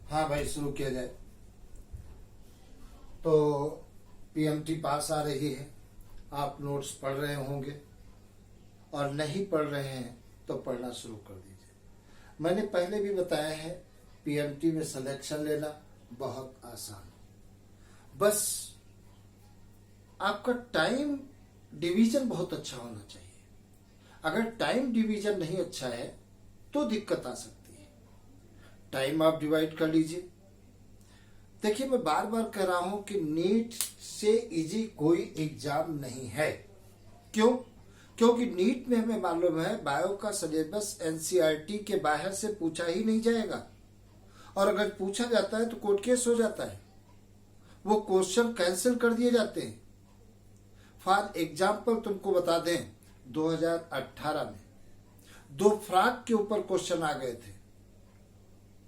हाँ भाई, शुरू किया जाए। तो पीएमटी पास आ रही है, आप नोट्स पढ़ रहे होंगे और नहीं पढ़ रहे हैं तो पढ़ना शुरू कर दीजिए। मैंने पहले भी बताया है, पीएमटी में सिलेक्शन लेना बहुत आसान है। बस आपका टाइम डिवीजन बहुत अच्छा होना चाहिए। अगर टाइम डिवीजन नहीं अच्छा है तो दिक्कत आ सकती है। टाइम आप डिवाइड कर लीजिए। देखिए, मैं बार बार कह रहा हूं कि नीट से इजी कोई एग्जाम नहीं है। क्यों? क्योंकि नीट में हमें मालूम है बायो का सिलेबस एनसीईआरटी के बाहर से पूछा ही नहीं जाएगा, और अगर पूछा जाता है तो कोर्ट केस हो जाता है, वो क्वेश्चन कैंसिल कर दिए जाते हैं। फॉर एग्जाम्पल तुमको बता दें, 2018 में 2 फ्रॉक के ऊपर क्वेश्चन आ गए थे,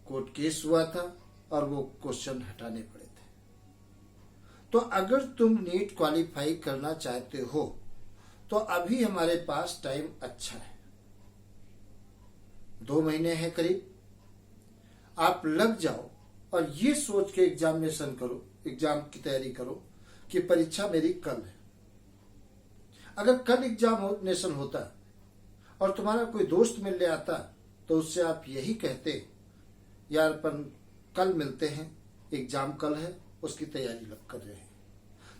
कोर्ट केस हुआ था और वो क्वेश्चन हटाने पड़े थे। तो अगर तुम नीट क्वालिफाई करना चाहते हो तो अभी हमारे पास टाइम अच्छा है, 2 महीने हैं करीब। आप लग जाओ और ये सोच के एग्जामिनेशन करो, एग्जाम की तैयारी करो कि परीक्षा मेरी कल है। अगर कल एग्जामिनेशन होता और तुम्हारा कोई दोस्त मिलने आता तो उससे आप यही कहते, यार अपन कल मिलते हैं, एग्जाम कल है, उसकी तैयारी लग कर रहे हैं।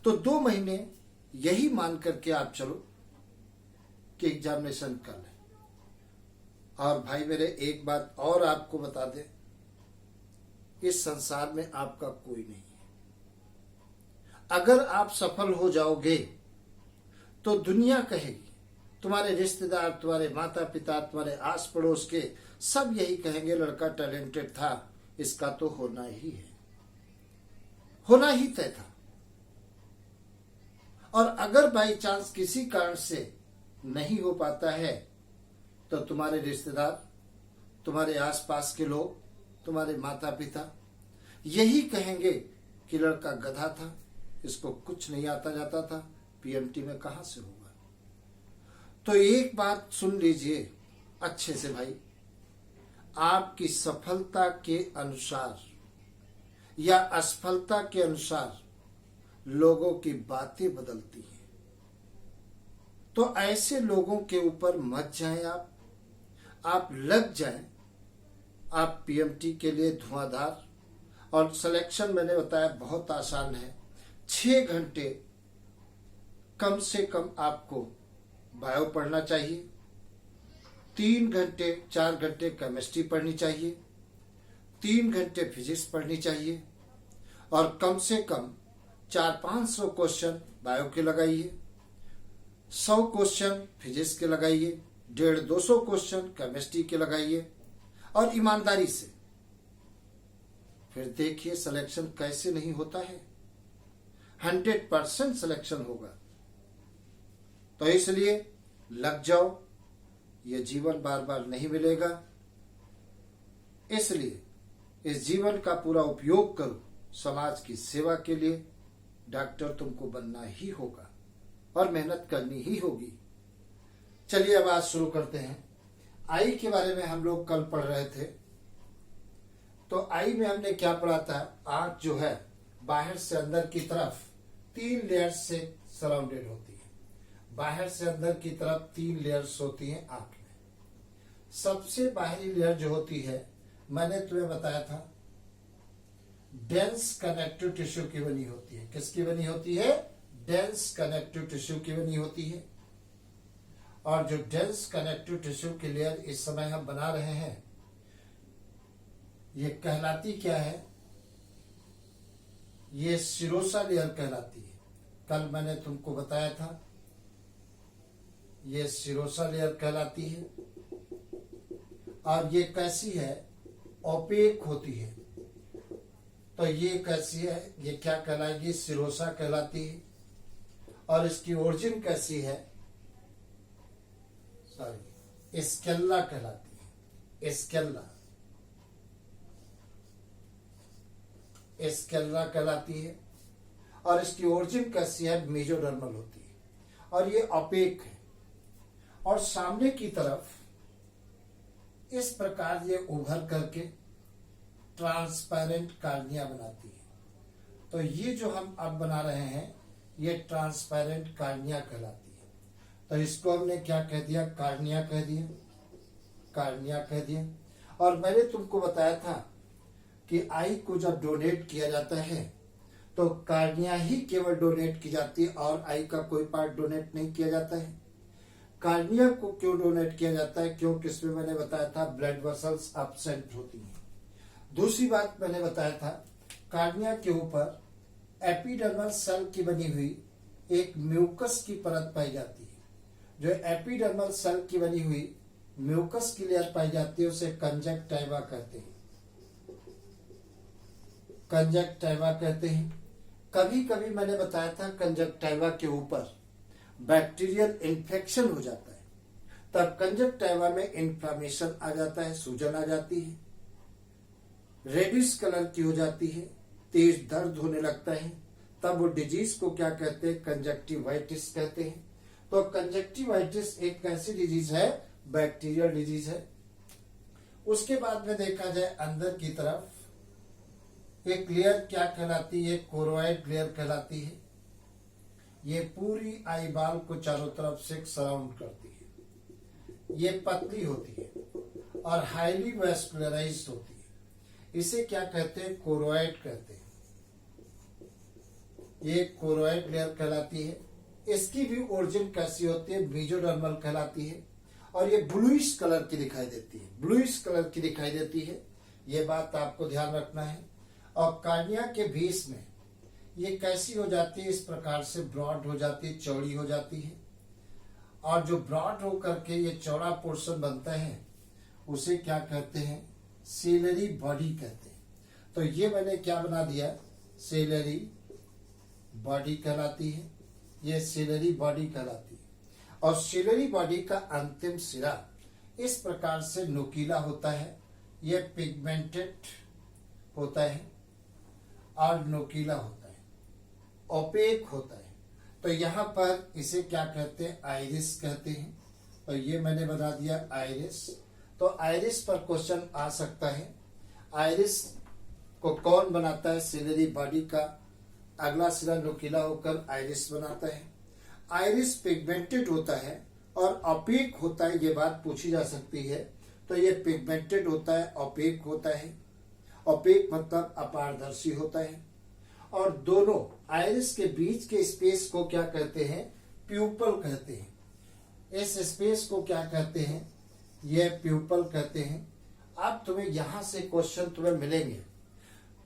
तो 2 महीने यही मान करके आप चलो कि एग्जामिनेशन कल है। और भाई मेरे, एक बात और आपको बता दें, इस संसार में आपका कोई नहीं है। अगर आप सफल हो जाओगे तो दुनिया कहेगी, तुम्हारे रिश्तेदार, तुम्हारे माता पिता, तुम्हारे आस पड़ोस के सब यही कहेंगे, लड़का टैलेंटेड था, इसका तो होना ही है, होना ही तय था। और अगर बाई चांस किसी कारण से नहीं हो पाता है तो तुम्हारे रिश्तेदार, तुम्हारे आसपास के लोग, तुम्हारे माता पिता यही कहेंगे कि लड़का गधा था, इसको कुछ नहीं आता जाता था, पीएमटी में कहां से होगा। तो एक बात सुन लीजिए अच्छे से भाई, आपकी सफलता के अनुसार या असफलता के अनुसार लोगों की बातें बदलती हैं। तो ऐसे लोगों के ऊपर मत जाएं आप लग जाएं। आप पीएमटी के लिए धुआंधार, और सिलेक्शन मैंने बताया बहुत आसान है। 6 घंटे कम से कम आपको बायो पढ़ना चाहिए, 3 घंटे 4 घंटे केमिस्ट्री पढ़नी चाहिए, 3 घंटे फिजिक्स पढ़नी चाहिए, और कम से कम 400-500 क्वेश्चन बायो के लगाइए, 100 क्वेश्चन फिजिक्स के लगाइए, 150-200 क्वेश्चन केमिस्ट्री के लगाइए, और ईमानदारी से फिर देखिए सिलेक्शन कैसे नहीं होता है। 100% सिलेक्शन होगा। तो इसलिए लग जाओ, ये जीवन बार बार नहीं मिलेगा, इसलिए इस जीवन का पूरा उपयोग करो समाज की सेवा के लिए। डॉक्टर तुमको बनना ही होगा और मेहनत करनी ही होगी। चलिए अब आज शुरू करते हैं। आई के बारे में हम लोग कल पढ़ रहे थे। तो आई में हमने क्या पढ़ा था, आंख जो है बाहर से अंदर की तरफ 3 लेयर्स से सराउंडेड होती है। बाहर से अंदर की तरफ 3 लेयर्स होती हैं आंख में। सबसे बाहरी लेयर जो होती है, मैंने तुम्हें बताया था, डेंस कनेक्टिव टिश्यू की बनी होती है। किसकी बनी होती है? डेंस कनेक्टिव टिश्यू की बनी होती है। और जो डेंस कनेक्टिव टिश्यू की लेयर इस समय हम बना रहे हैं, ये कहलाती क्या है? ये सिरोसा लेयर कहलाती है। कल मैंने तुमको बताया था, ये सिरोसा लेयर कहलाती है। और ये कैसी है? ओपेक होती है। तो ये कैसी है? ये क्या कहलाएगी? सिरोसा कहलाती है। और इसकी ओरिजिन कैसी है? सॉरी, स्केल्ला कहलाती है। स्केल्ला कहलाती है। और इसकी ओरिजिन कैसी है? मेजोडर्मल होती है। और ये ओपेक है। और सामने की तरफ इस प्रकार ये उभर करके ट्रांसपेरेंट कार्निया बनाती है। तो ये जो हम अब बना रहे हैं ये ट्रांसपेरेंट कार्निया कहलाती है। तो इसको हमने क्या कह दिया, कार्निया कह दिया, कार्निया कह दिया। और मैंने तुमको बताया था कि आई को जब डोनेट किया जाता है तो कार्निया ही केवल डोनेट की जाती है और आई का कोई पार्ट डोनेट नहीं किया जाता है। कार्निया को क्यों डोनेट किया जाता है, क्योंकि इसमें मैंने बताया था ब्लड वेसल्स एब्सेंट होती हैं। दूसरी बात मैंने बताया था कार्निया के ऊपर एपिडर्मल सेल की बनी हुई एक म्यूकस की परत पाई जाती है। जो एपिडर्मल सेल की बनी हुई म्यूकस की लेयर पाई जाती है उसे कंजक्टिवा कहते हैं, कंजक्टिवा कहते हैं। कभी कभी मैंने बताया था कंजक्टिवा के ऊपर बैक्टीरियल इन्फेक्शन हो जाता है, तब कंजक्टिवा में इन्फ्लामेशन आ जाता है, सूजन आ जाती है, रेडिश कलर की हो जाती है, तेज दर्द होने लगता है। तब वो डिजीज को क्या कहते हैं, कंजक्टिवाइटिस कहते हैं। तो कंजक्टिवाइटिस एक ऐसी डिजीज है, बैक्टीरियल डिजीज है। उसके बाद में देखा जाए अंदर की तरफ एक लेयर क्या कहलाती है, कोरोइड लेयर कहलाती है। ये पूरी आई बाल को चारों तरफ से सराउंड करती है। ये पतली होती है और हाईली वेस्कुलराइज्ड होती है। इसे क्या कहते हैं, कोरोइड कहते हैं। ये कोरोइड लेयर कहलाती है। इसकी भी ओरिजिन कैसी होती है, मेसोडर्मल कहलाती है और ये ब्लूइश कलर की दिखाई देती है, ब्लूइश कलर की दिखाई देती है। ये बात आपको ध्यान रखना है। और कार्निया के बीच में ये कैसी हो जाती है, इस प्रकार से ब्रॉड हो जाती है, चौड़ी हो जाती है। और जो ब्रॉड हो करके ये चौड़ा पोर्शन बनता है उसे क्या कहते हैं, सीलरी बॉडी कहते हैं। तो ये मैंने क्या बना दिया, सीलरी बॉडी कहलाती है। ये सीलरी बॉडी कहलाती है। और सीलरी बॉडी का अंतिम सिरा इस प्रकार से नुकीला होता है। ये पिगमेंटेड होता है और नुकीला होता है, ओपेक होता है। तो यहाँ पर इसे क्या कहते हैं, आइरिस कहते हैं। और ये मैंने बना दिया आइरिस। तो आइरिस पर क्वेश्चन आ सकता है, आइरिस को कौन बनाता है, सीलरी बॉडी का अगला सिरा नुकीला होकर आइरिस बनाता है। आइरिस पिगमेंटेड होता है और ओपेक होता है, ये बात पूछी जा सकती है। तो ये पिगमेंटेड होता है, ओपेक होता है। ओपेक मतलब अपारदर्शी होता है। और दोनों आइरिस के बीच के स्पेस को क्या कहते हैं, प्यूपल कहते हैं। इस स्पेस को क्या कहते हैं, ये प्यूपल कहते हैं। अब तुम्हें यहां से क्वेश्चन तुम्हें मिलेंगे।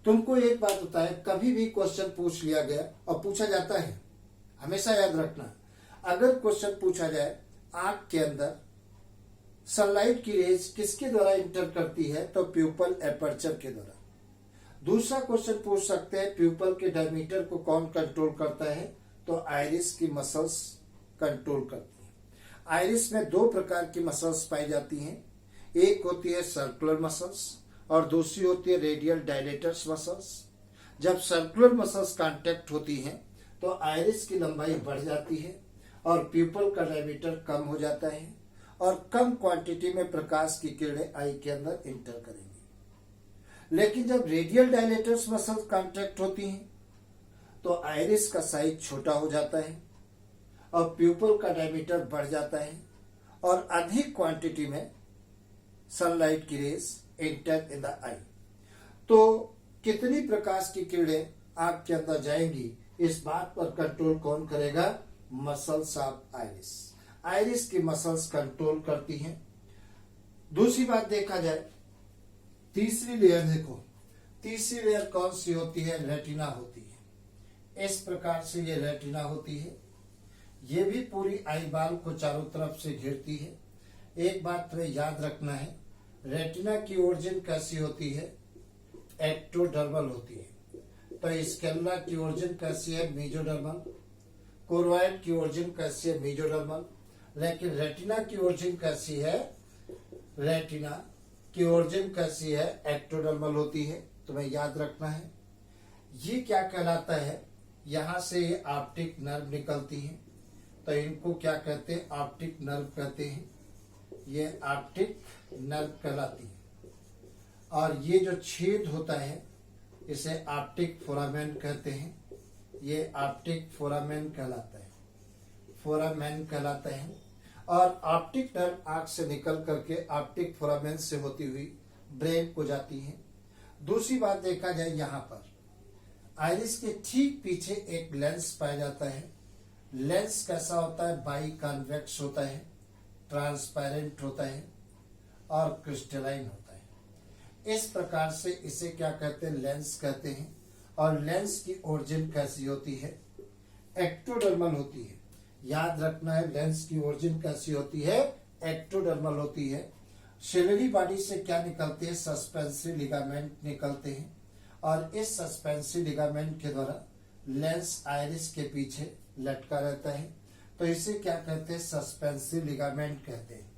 तुमको एक बात होता है, कभी भी क्वेश्चन पूछ लिया गया और पूछा जाता है, हमेशा याद रखना, अगर क्वेश्चन पूछा जाए आंख के अंदर सनलाइट की रेज किसके द्वारा इंटर करती है, तो प्यूपल एपर्चर के द्वारा। दूसरा क्वेश्चन पूछ सकते हैं, प्यूपल के डायमीटर को कौन कंट्रोल करता है, तो आइरिस की मसल्स कंट्रोल करती है। आइरिस में दो प्रकार की मसल्स पाई जाती हैं, एक होती है सर्कुलर मसल्स और दूसरी होती है रेडियल डायलेटर्स मसल्स। जब सर्कुलर मसल्स कांटेक्ट होती हैं तो आइरिस की लंबाई बढ़ जाती है और प्यूपल का डायमीटर कम हो जाता है और कम क्वांटिटी में प्रकाश की किरणें आई के अंदर इंटर करेंगी। लेकिन जब रेडियल डायलेटर्स मसल्स कांटेक्ट होती हैं तो आइरिस का साइज छोटा हो जाता है और प्यूपल का डायमीटर बढ़ जाता है और अधिक क्वांटिटी में सनलाइट की रेज एंटर इन द आई। तो कितनी प्रकाश की किरणें आंख के अंदर जाएंगी, इस बात पर कंट्रोल कौन करेगा, मसल्स ऑफ आइरिस। आइरिस की मसल्स कंट्रोल करती हैं। दूसरी बात देखा जाए, तीसरी लेयर देखो, तीसरी लेयर कौन सी होती है, रेटिना होती है। इस प्रकार से ये रेटिना होती है। ये भी पूरी आई बाल को चारों तरफ से घेरती है। एक बात तुम्हें याद रखना है, रेटिना की ओरिजिन कैसी होती है, एक्टोडर्मल होती है। तो स्केल्ला की ओरिजिन कैसी है, मेसोडर्मल। कोरोइड की ओरिजिन कैसी है, मेसोडर्मल। लेकिन रेटिना की ओरिजिन कैसी है, रेटिना की ओरिजिन कैसी है, एक्टोडर्मल होती है। तुम्हें याद रखना है। ये क्या कहलाता है, यहां से ये ऑप्टिक नर्व निकलती है, तो इनको क्या कहते हैं, ऑप्टिक नर्व कहते हैं। ये ऑप्टिक नर्व कहलाती है। और ये जो छेद होता है इसे ऑप्टिक फोरामेन कहते हैं। ये ऑप्टिक फोरामेन कहलाता है, फोरामेन कहलाता है। और ऑप्टिक नर्व आंख से निकल करके ऑप्टिक फोरामेन से होती हुई ब्रेन को जाती है। दूसरी बात देखा जाए, यहाँ पर आइरिस के ठीक पीछे एक लेंस पाया जाता है। लेंस कैसा होता है? बाई कॉन्वेक्स होता है, ट्रांसपेरेंट होता है और क्रिस्टलाइन होता है। इस प्रकार से इसे क्या कहते हैं? लेंस कहते हैं। और लेंस की ओरिजिन कैसी होती है? एक्टोडर्मल होती है। याद रखना है, लेंस की ओरिजिन कैसी होती है? एक्टोडर्मल होती है। सिलेरी बॉडी से क्या निकलते हैं? सस्पेंसरी लिगामेंट निकलते हैं और इस सस्पेंसरी लिगामेंट के द्वारा लेंस आइरिस के पीछे लटका रहता है, तो इसे क्या कहते हैं? सस्पेंसरी लिगामेंट कहते हैं।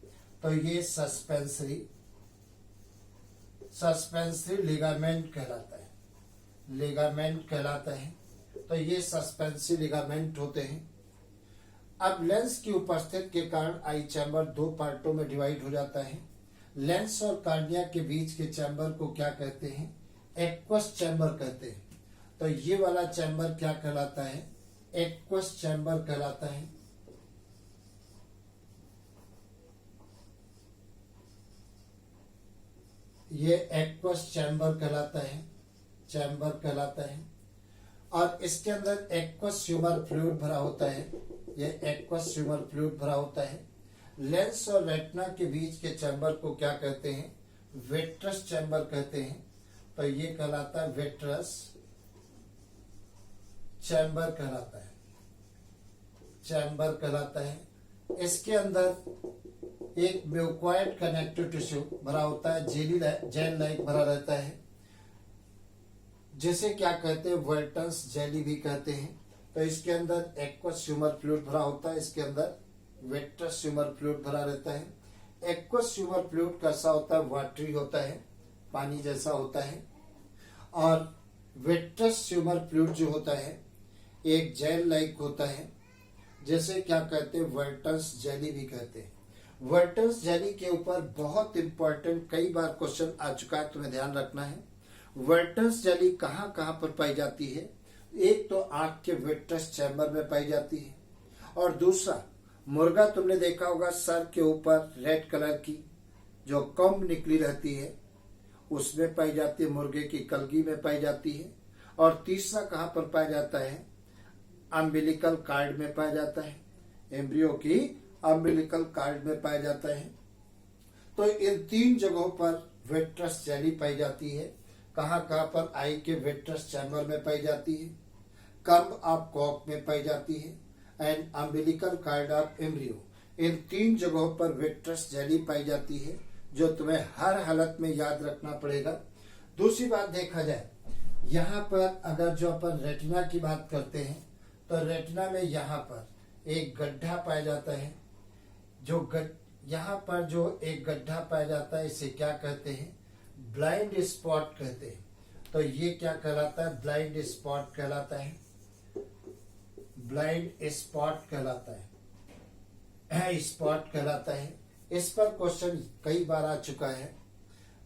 तो ये सस्पेंसरी लिगामेंट कहलाता है, लिगामेंट कहलाता है। तो ये सस्पेंसरी लिगामेंट होते हैं। अब लेंस की उपस्थिति के कारण आई चैम्बर दो पार्टों में डिवाइड हो जाता है। लेंस और कार्निया के बीच के चैम्बर को क्या कहते हैं? एक्वस चैम्बर कहते हैं। तो ये वाला चैम्बर क्या कहलाता है? एक्वस चैम्बर कहलाता है। ये एक्वस चैम्बर कहलाता है, चैम्बर कहलाता है। और इसके अंदर एक्वस ह्यूमर फ्लूइड भरा होता है, ये एक्वस ह्यूमर फ्लूइड भरा होता है। लेंस और रेटिना के बीच के चैम्बर को क्या कहते हैं? विट्रस चैम्बर कहते हैं। तो ये कहलाता है विट्रस चैम्बर कहलाता है, चैम्बर कहलाता है। इसके अंदर एक म्यूकॉइड कनेक्टिव टिश्यू भरा होता है, जेल लाइक भरा रहता है, जिसे क्या कहते हैं? वर्टन्स जेली भी कहते हैं। तो इसके अंदर एक्वस ह्यूमर फ्लूइड भरा होता है, इसके अंदर विट्रस ह्यूमर फ्लूइड भरा रहता है। एक्वस ह्यूमर फ्लूइड कैसा होता है? वाटरी होता है, पानी जैसा होता है। और विट्रस ह्यूमर फ्लूइड जो होता है एक जेल लाइक होता है, जैसे क्या कहते हैं? वर्टन्स जेली भी कहते हैं। वर्टन्स जेली के ऊपर बहुत इंपॉर्टेंट कई बार क्वेश्चन आ चुका है, तुम्हें ध्यान रखना है। वर्टन्स जेली कहाँ कहाँ पर पाई जाती है? एक तो आंख के विट्रस चैम्बर में पाई जाती है, और दूसरा मुर्गा तुमने देखा होगा सर के ऊपर रेड कलर की जो कॉम्ब निकली रहती है उसमें पाई जाती है, मुर्गे की कलगी में पाई जाती है। और तीसरा कहाँ पर पाया जाता है? अम्बिलिकल कार्ड में पाया जाता है, एम्ब्रियो की अम्बिलिकल कार्ड में पाया जाता है। तो इन तीन जगहों पर विट्रस जेली पाई जाती है। कहाँ कहाँ पर? आई के विट्रस चैम्बर में पाई जाती है, कम्ब ऑफ कॉक में पाई जाती है and umbilical cord of embryo. इन तीन जगहों पर विट्रस जेली पाई जाती है, जो तुम्हें हर हालत में याद रखना पड़ेगा। दूसरी बात देखा जाए, यहाँ पर अगर जो अपन रेटिना की बात करते हैं तो रेटिना में यहाँ पर एक गड्ढा पाया जाता है। यहाँ पर जो एक गड्ढा पाया जाता है इसे क्या कहते हैं? ब्लाइंड स्पॉट कहते हैं। तो ये क्या कहलाता है? ब्लाइंड स्पॉट कहलाता है, ब्लाइंड स्पॉट कहलाता है, स्पॉट कहलाता है। इस पर क्वेश्चन कई बार आ चुका है।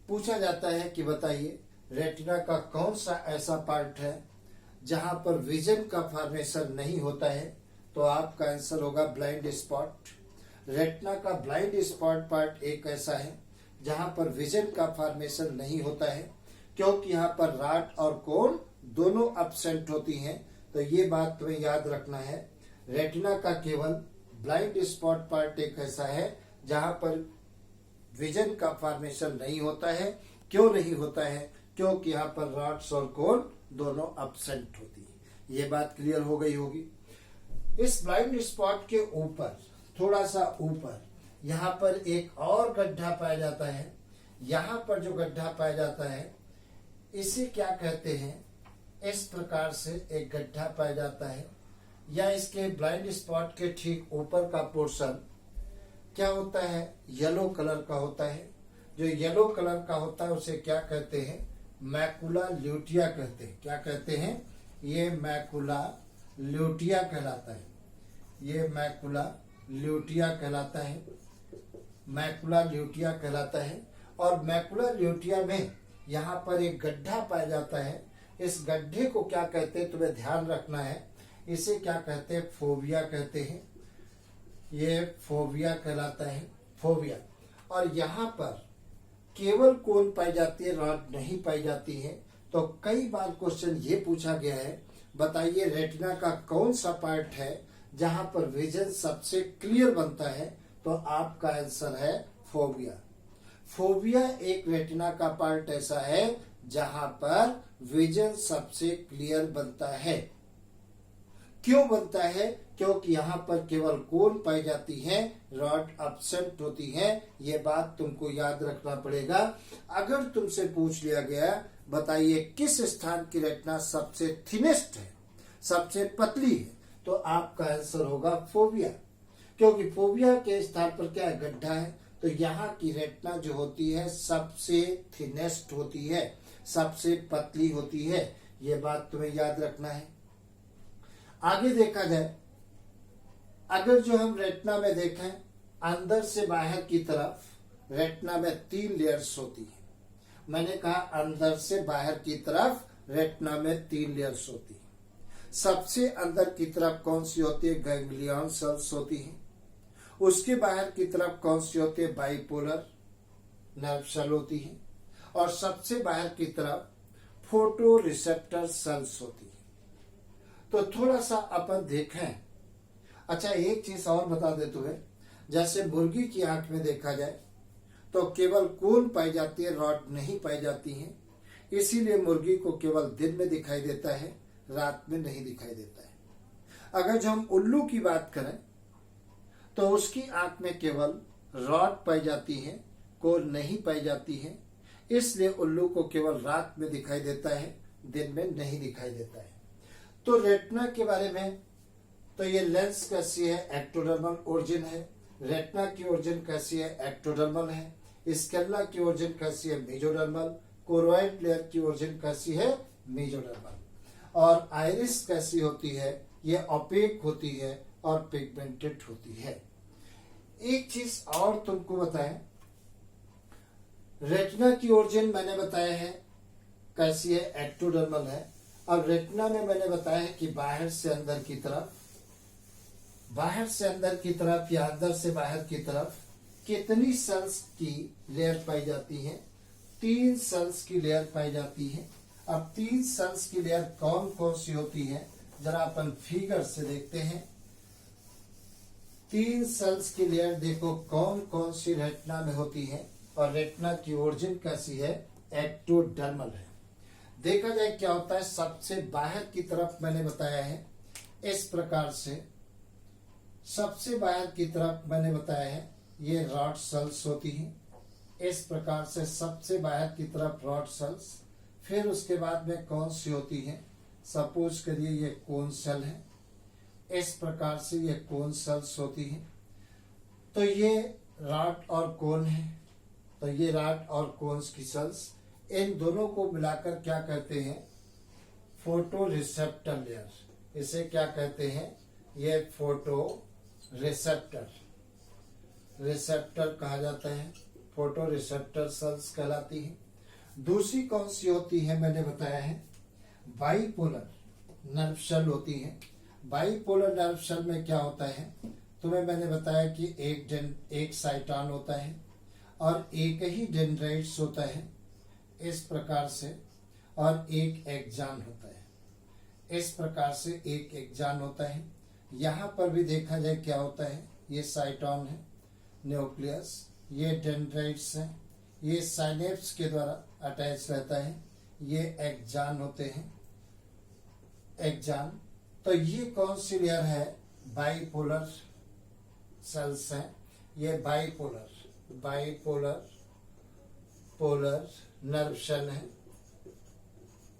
पूछा जाता है कि बताइए रेटिना का कौन सा ऐसा पार्ट है जहां पर विजन का फॉर्मेशन नहीं होता है? तो आपका आंसर होगा ब्लाइंड स्पॉट। रेटिना का ब्लाइंड स्पॉट पार्ट एक ऐसा है जहां पर विजन का फॉर्मेशन नहीं होता है, क्योंकि यहाँ पर रॉड और कोन दोनों एब्सेंट होती हैं। तो ये बात तुम्हें याद रखना है, रेटिना का केवल ब्लाइंड स्पॉट पार्ट एक ऐसा है जहां पर विजन का फॉर्मेशन नहीं होता है। क्यों नहीं होता है? क्योंकि यहाँ पर रॉड्स और कोन दोनों एब्सेंट होती है। ये बात क्लियर हो गई होगी। इस ब्लाइंड स्पॉट के ऊपर, थोड़ा सा ऊपर, यहाँ पर एक और गड्ढा पाया जाता है। यहाँ पर जो गड्ढा पाया जाता है इसे क्या कहते हैं? इस प्रकार से एक गड्ढा पाया जाता है, या इसके ब्लाइंड स्पॉट के ठीक ऊपर का पोर्शन क्या होता है? येलो कलर का होता है। जो येलो कलर का होता है उसे क्या कहते हैं? मैकुला ल्यूटिया कहते हैं। क्या कहते हैं? ये मैकुला ल्यूटिया कहलाता है, ये मैकुला ल्यूटिया कहलाता है, मैकुला ल्यूटिया कहलाता है। और मैकुला ल्यूटिया में यहाँ पर एक गड्ढा पाया जाता है। इस गड्ढे को क्या कहते हैं तुम्हें ध्यान रखना है, इसे क्या कहते हैं, फोबिया कहते हैं। ये फोबिया कहलाता है, फोबिया। और यहाँ पर केवल कोन पाई जाती है, रॉड नहीं पाई जाती है। तो कई बार क्वेश्चन ये पूछा गया है, बताइए रेटिना का कौन सा पार्ट है जहां पर विजन सबसे क्लियर बनता है, तो आपका आंसर है फोबिया। फोबिया एक रेटिना का पार्ट ऐसा है जहां पर विजन सबसे क्लियर बनता है। क्यों बनता है? क्योंकि यहाँ पर केवल कोन पाई जाती है, रॉड एब्सेंट होती है। ये बात तुमको याद रखना पड़ेगा। अगर तुमसे पूछ लिया गया बताइए किस स्थान की रेटिना सबसे थिनेस्ट है, सबसे पतली है, तो आपका आंसर होगा फोबिया। क्योंकि फोबिया के स्थान पर क्या है, गड्ढा है। तो यहाँ की रेटिना जो होती है सबसे थिनेस्ट होती है, सबसे पतली होती है। ये बात तुम्हें याद रखना है। आगे देखा जाए, अगर जो हम रेटिना में देखें अंदर से बाहर की तरफ, रेटिना में 3 लेयर्स होती है। मैंने कहा अंदर से बाहर की तरफ रेटिना में 3 लेयर्स होती है। सबसे अंदर की तरफ कौन सी होती है, गैंग्लियन सेल्स होती है। उसके बाहर की तरफ कौन सी होती है, बाइपोलर नर्व सेल होती है। और सबसे बाहर की तरफ फोटो रिसेप्टर सेल्स होती है। तो थोड़ा सा अपन देखें। अच्छा, एक चीज और बता दे तुम्हें, जैसे मुर्गी की आंख में देखा जाए तो केवल कोन पाई जाती है, रॉड नहीं पाई जाती है। इसीलिए मुर्गी को केवल दिन में दिखाई देता है, रात में नहीं दिखाई देता है। अगर जो हम उल्लू की बात करें तो उसकी आंख में केवल रॉड पाई जाती है, कोन नहीं पाई जाती है। इसलिए उल्लू को केवल रात में दिखाई देता है, दिन में नहीं दिखाई देता है। तो रेटिना के बारे में, तो ये लेंस कैसी है, एक्टोडर्मल ओरिजिन है। रेटिना की ओरिजिन कैसी है, एक्टोडर्मल है। स्केल्ला की ओरिजिन कैसी है, मेजोडर्मल। कोरोइड लेयर की ओरिजिन कैसी है, मेजोडर्मल। और आइरिस कैसी होती है, ये ओपेक होती है और पिगमेंटेड होती है। एक चीज और तुमको बताएं, रेटिना की ओरिजिन मैंने बताया है कैसी है, एक्टोडर्मल है। अब रेटिना में मैंने बताया है कि बाहर से अंदर की तरफ, बाहर से अंदर की तरफ या अंदर से बाहर की तरफ कितनी सेल्स की लेयर पाई जाती है, 3 सेल्स की लेयर पाई जाती है। अब 3 सेल्स की लेयर कौन कौन सी होती है, जरा अपन फिगर से देखते हैं। 3 सेल्स की लेयर देखो कौन कौन सी रेटिना में होती है। और रेटिना की ओरिजिन कैसी है, एक्टोडर्मल है। देखा जाए क्या होता है, सबसे बाहर की तरफ मैंने बताया है इस प्रकार से, सबसे बाहर की तरफ मैंने बताया है ये रॉड सेल्स होती हैं। इस प्रकार से सबसे बाहर की तरफ रॉड सेल्स, फिर उसके बाद में कौन सी होती है, सपोज करिए ये कोन सेल है। इस प्रकार से ये कोन सेल्स होती हैं। तो ये रॉड और कोन है, तो ये रॉड और कोन्स की सेल्स, इन दोनों को मिलाकर क्या कहते हैं, फोटो रिसेप्टर लेयर। इसे क्या कहते हैं, ये फोटो रिसेप्टर, रिसेप्टर कहा जाता है, फोटो रिसेप्टर सेल्स कहलाती है। दूसरी कौन सी होती है, मैंने बताया है बाइपोलर नर्व सेल होती है। बाइपोलर नर्व सेल में क्या होता है, तुम्हें मैंने बताया कि एक साइटॉन होता है और एक ही डेंड्राइट्स होता है इस प्रकार से, और एक एक्जान होता है। इस प्रकार से एक एक्जान होता है। यहाँ पर भी देखा जाए क्या होता है, ये साइटॉन है, न्यूक्लियस, ये डेंड्राइट्स है, ये साइनेप्स के द्वारा अटैच रहता है, ये एक्जान होते हैं, एक्जान। तो ये कौन सी लेयर है, बाइपोलर सेल्स हैं। ये बाइपोलर पोलर नर्व सेल है,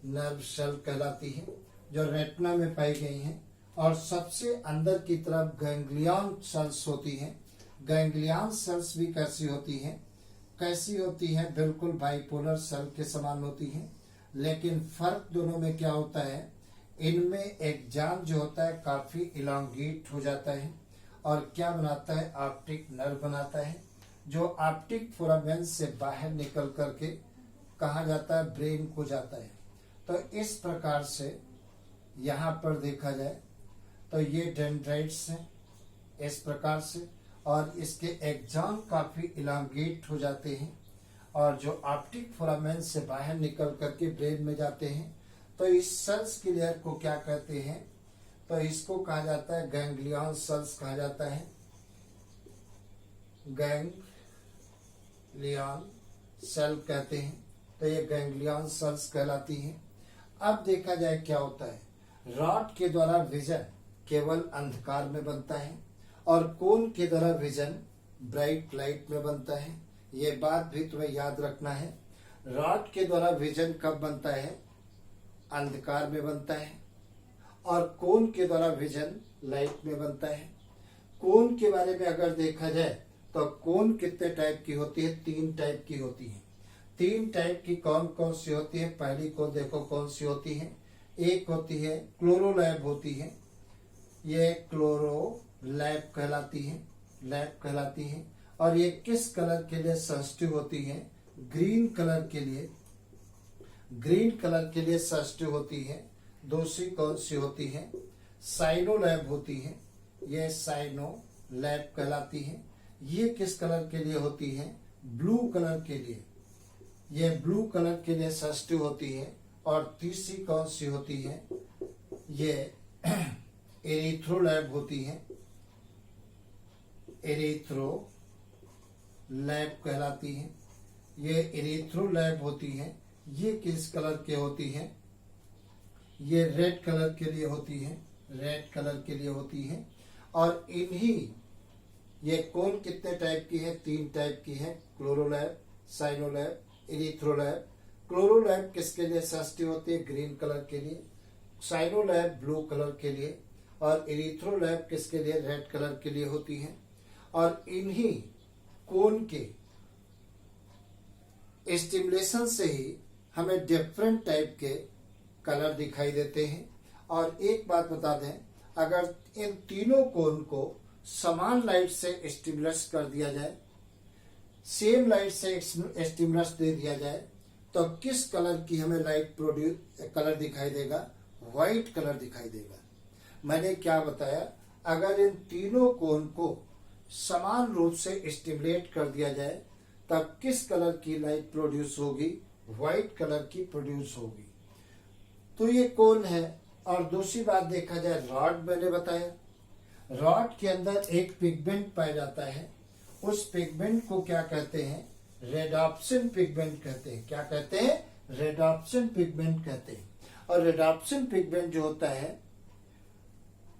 नर्व सेल कहलाती है, जो रेटिना में पाई गई हैं। और सबसे अंदर की तरफ गैंग्लियन सेल्स होती हैं। गैंग्लियन सेल्स भी कैसी होती हैं, कैसी होती हैं, बिल्कुल बाइपोलर सेल के समान होती हैं। लेकिन फर्क दोनों में क्या होता है, इनमें एक्जान जो होता है काफी इलांगेट हो जाता है और क्या बनाता है, ऑप्टिक नर्व बनाता है, जो ऑप्टिक फोरामेन से बाहर निकल करके कहाँ जाता है, ब्रेन को जाता है। तो इस प्रकार से यहाँ पर देखा जाए तो ये डेंड्राइट्स हैं इस प्रकार से, और इसके एग्जाम काफी इलांगेट हो जाते हैं और जो ऑप्टिक फिलामेंट से बाहर निकल करके ब्रेन में जाते हैं। तो इस सेल्स की लेयर को क्या कहते हैं, तो इसको कहा जाता है गैंग्लियन सेल्स कहा जाता है, गैंग्लियन सेल कहते हैं। तो ये गैंग्लियन सेल्स कहलाती हैं। अब देखा जाए क्या होता है, रॉड के द्वारा विजन केवल अंधकार में बनता है और कोन के द्वारा विजन ब्राइट लाइट में बनता है। ये बात भी तुम्हें याद रखना है। रॉड के द्वारा विजन कब बनता है, अंधकार में बनता है, और कोन के द्वारा विजन लाइट में बनता है। कोन के बारे में अगर देखा जाए तो कोन कितने टाइप की होती है, 3 टाइप की होती है। 3 टाइप की कौन कौन सी होती है, पहली को देखो कौन सी होती है। एक होती है क्लोरोलैब होती है, ये क्लोरोलैब कहलाती है, लैब कहलाती है। और ये किस कलर के लिए सेंसिटिव होती है, ग्रीन कलर के लिए, ग्रीन कलर के लिए सेंसिटिव होती है। दूसरी कौन सी होती है, साइनोलैब होती है, ये साइनोलैब कहलाती है। ये किस कलर के लिए होती है, ब्लू कलर के लिए, ये ब्लू कलर के लिए सेंसिटिव होती है। और तीसरी कौन सी होती है, ये एरिथ्रोलैब होती है, एरिथ्रोलैब कहलाती है। ये एरिथ्रोलैब होती है, ये किस कलर के होती है, ये रेड कलर के लिए होती है, रेड कलर के लिए होती है। और इन्हीं ये कौन कितने टाइप की है, 3 टाइप की है, क्लोरोलैब, साइनोलैब, एरिथ्रोलैब। क्लोरोलैब किसके लिए सेंसिटिव होती है, ग्रीन कलर के लिए, साइनोलैब ब्लू कलर के लिए, और एरिथ्रोलैब किसके लिए, रेड कलर के लिए होती है। और इन्हीं कोन के स्टिमुलेशन से ही हमें डिफरेंट टाइप के कलर दिखाई देते हैं। और एक बात बता दें, अगर इन तीनों कोन को समान लाइट से स्टिमुलस कर दिया जाए, सेम लाइट से स्टिमुलस दे दिया जाए, तो किस कलर की हमें लाइट कलर दिखाई देगा, व्हाइट कलर दिखाई देगा। मैंने क्या बताया, अगर इन तीनों कोन को समान रूप से स्टिमुलेट कर दिया जाए तब किस कलर की लाइट प्रोड्यूस होगी, व्हाइट कलर की प्रोड्यूस होगी। तो ये कोन है। और दूसरी बात देखा जाए, रॉड मैंने बताया, रॉड के अंदर एक पिगमेंट पाया जाता है, उस पिगमेंट को क्या कहते हैं, रेडॉप्सिन पिगमेंट कहते हैं। क्या कहते हैं, रेडॉप्सिन पिगमेंट कहते हैं। और रेडॉप्सिन पिगमेंट जो होता है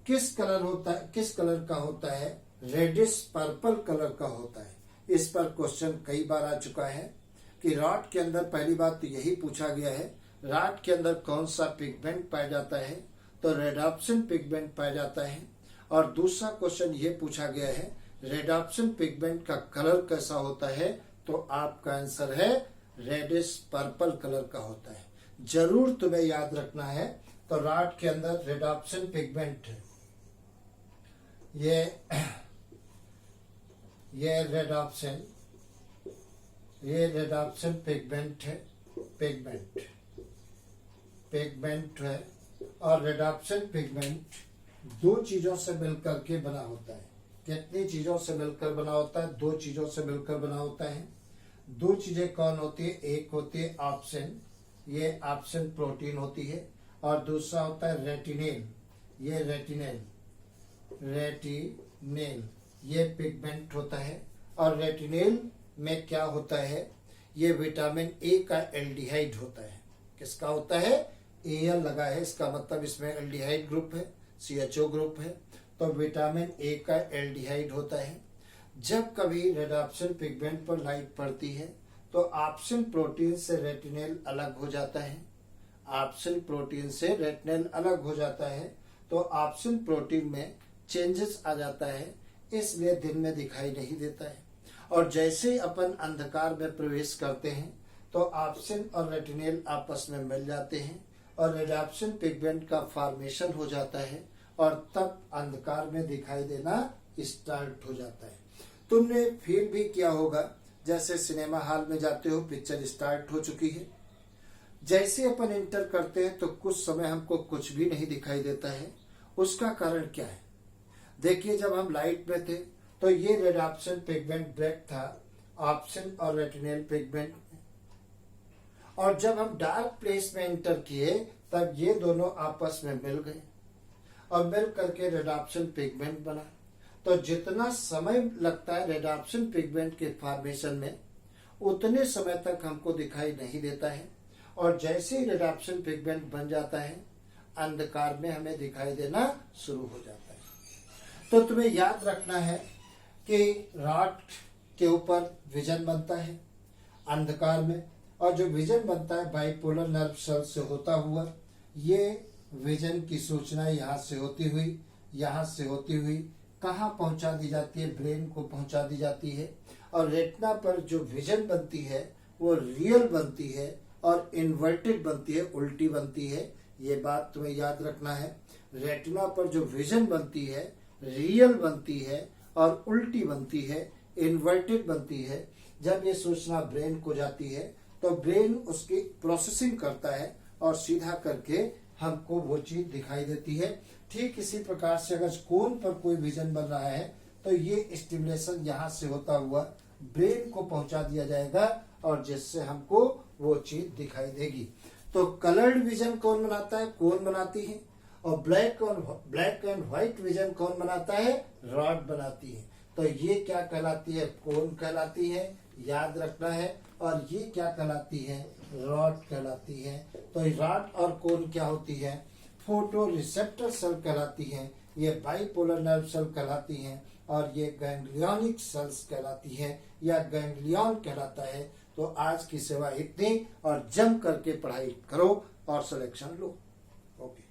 किस कलर का होता है, रेडिश पर्पल कलर का होता है। इस पर क्वेश्चन कई बार आ चुका है कि रॉड के अंदर, पहली बात तो यही पूछा गया है, रॉड के अंदर कौन सा पिगमेंट पाया जाता है, तो रेडॉप्सिन पिगमेंट पाया जाता है। और दूसरा क्वेश्चन ये पूछा गया है, रेडॉप्सिन पिगमेंट का कलर कैसा होता है, तो आपका आंसर है रेडिश पर्पल कलर का होता है। जरूर तुम्हें याद रखना है। तो रॉड के अंदर रेडॉप्सिन पिगमेंट, ये रेडॉप्सिन पिगमेंट है, पिगमेंट है। और रेडॉप्सिन पिगमेंट 2 चीजों से मिलकर के बना होता है। कितनी चीजों से मिलकर बना होता है, 2 चीजों से मिलकर बना होता है। 2 चीजें कौन होती है, एक होती है ऑप्सिन, ये ऑप्सिन प्रोटीन होती है, और दूसरा होता है रेटिनेल, ये रेटिनेल ये पिगमेंट होता है। और रेटिनेल में क्या होता है, ये विटामिन ए का एल्डिहाइड होता है। किसका होता है, एल लगा है, इसका मतलब इसमें एल्डिहाइड ग्रुप है, CHO ग्रुप है। तो विटामिन ए का एल्डिहाइड होता है। जब कभी रेडॉप्सिन पिगमेंट पर लाइट पड़ती है तो ऑप्सिन प्रोटीन से रेटिनेल अलग हो जाता है, ऑप्सिन प्रोटीन से रेटिनेल अलग हो जाता है। तो ऑप्सिन प्रोटीन में चेंजेस आ जाता है, इसलिए दिन में दिखाई नहीं देता है। और जैसे ही अपन अंधकार में प्रवेश करते हैं तो ऑप्सिन और रेटिनेल आपस में मिल जाते हैं और रेडॉप्सिन पिगमेंट का फॉर्मेशन हो जाता है, और तब अंधकार में दिखाई देना स्टार्ट हो जाता है। तुमने फील भी किया होगा जैसे सिनेमा हॉल में जाते हो, पिक्चर स्टार्ट हो चुकी है, जैसे अपन एंटर करते हैं तो कुछ समय हमको कुछ भी नहीं दिखाई देता है। उसका कारण क्या है? देखिए, जब हम लाइट में थे तो ये रेडाप्शन पिगमेंट ब्रेक था ऑप्शन और रेटिनल पिगमेंट, और जब हम डार्क प्लेस में एंटर किए तब ये दोनों आपस में मिल गए और मिल करके रेडाप्शन पिगमेंट बना। तो जितना समय लगता है रेडाप्शन पिगमेंट के फॉर्मेशन में, उतने समय तक हमको दिखाई नहीं देता है, और जैसे ही रेडाप्शन पिगमेंट बन जाता है अंधकार में हमें दिखाई देना शुरू हो जाता है। तो तुम्हें याद रखना है कि रॉड के ऊपर विजन बनता है अंधकार में, और जो विजन बनता है बाइपोलर नर्व सेल से होता हुआ, ये विजन की सूचना यहाँ से होती हुई कहाँ पहुंचा दी जाती है? ब्रेन को पहुंचा दी जाती है। और रेटिना पर जो विजन बनती है वो रियल बनती है और इन्वर्टेड बनती है, उल्टी बनती है। ये बात तुम्हें याद रखना है। रेटिना पर जो विजन बनती है रियल बनती है और उल्टी बनती है, इन्वर्टेड बनती है। जब ये सूचना ब्रेन को जाती है तो ब्रेन उसकी प्रोसेसिंग करता है और सीधा करके हमको वो चीज दिखाई देती है। ठीक इसी प्रकार से अगर कोन पर कोई विजन बन रहा है तो ये स्टिमुलेशन यहाँ से होता हुआ ब्रेन को पहुंचा दिया जाएगा और जिससे हमको वो चीज दिखाई देगी। तो कलर्ड विजन कौन बनाता है? कोन बनाती है। और ब्लैक एंड व्हाइट विजन कौन बनाता है? रॉड बनाती है। तो ये क्या कहलाती है? कोन कहलाती है, याद रखना है। और ये क्या कहलाती है? रॉड कहलाती है। तो रॉड और कोन क्या होती है? फोटो रिसेप्टर सेल कहलाती है, ये बाइपोलर नर्व सेल कहलाती हैं, और ये गैंग्लियनिक सेल्स कहलाती है या गैंग्लियन कहलाता है। तो आज की सेवा इतनी, और जम करके पढ़ाई करो और सिलेक्शन लो। ओके।